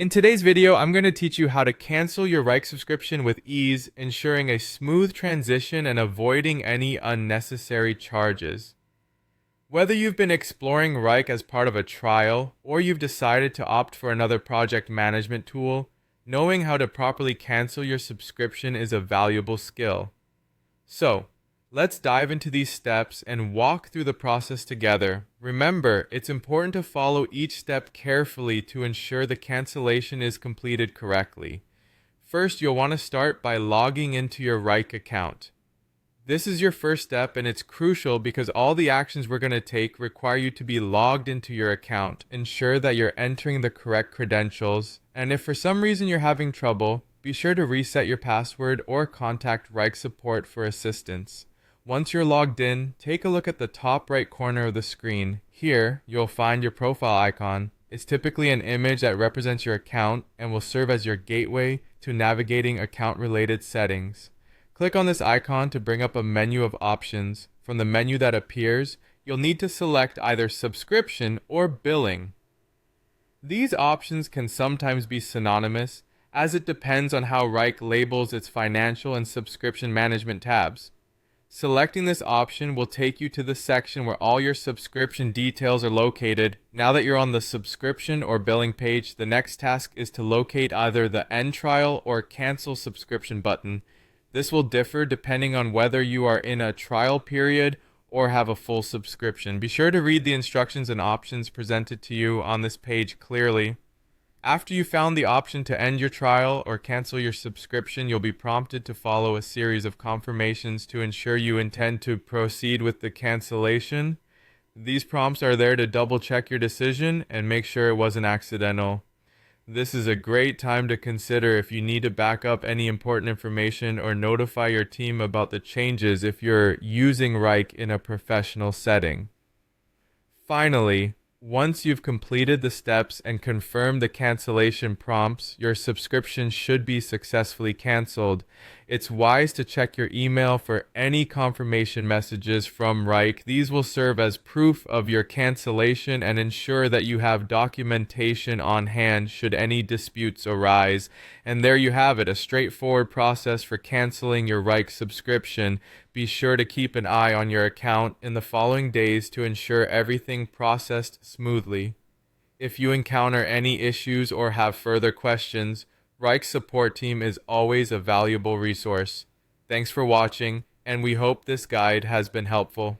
In today's video, I'm going to teach you how to cancel your Wrike subscription with ease, ensuring a smooth transition and avoiding any unnecessary charges. Whether you've been exploring Wrike as part of a trial, or you've decided to opt for another project management tool, knowing how to properly cancel your subscription is a valuable skill. So, let's dive into these steps and walk through the process together. Remember, it's important to follow each step carefully to ensure the cancellation is completed correctly. First, you'll want to start by logging into your Wrike account. This is your first step, and it's crucial because all the actions we're going to take require you to be logged into your account. Ensure that you're entering the correct credentials, and if for some reason you're having trouble, be sure to reset your password or contact Wrike support for assistance. Once you're logged in, take a look at the top right corner of the screen. Here, you'll find your profile icon. It's typically an image that represents your account and will serve as your gateway to navigating account-related settings. Click on this icon to bring up a menu of options. From the menu that appears, you'll need to select either subscription or billing. These options can sometimes be synonymous, as it depends on how Wrike labels its financial and subscription management tabs. Selecting this option will take you to the section where all your subscription details are located. Now that you're on the subscription or billing page, the next task is to locate either the End Trial or Cancel Subscription button. This will differ depending on whether you are in a trial period or have a full subscription. Be sure to read the instructions and options presented to you on this page clearly. After you found the option to end your trial or cancel your subscription, you'll be prompted to follow a series of confirmations to ensure you intend to proceed with the cancellation. These prompts are there to double check your decision and make sure it wasn't accidental. This is a great time to consider if you need to back up any important information or notify your team about the changes if you're using Wrike in a professional setting. Finally, once you've completed the steps and confirmed the cancellation prompts, your subscription should be successfully canceled. It's wise to check your email for any confirmation messages from Wrike. These will serve as proof of your cancellation and ensure that you have documentation on hand should any disputes arise. And there you have it, a straightforward process for canceling your Wrike subscription. Be sure to keep an eye on your account in the following days to ensure everything processed smoothly. If you encounter any issues or have further questions, Wrike's support team is always a valuable resource. Thanks for watching, and we hope this guide has been helpful.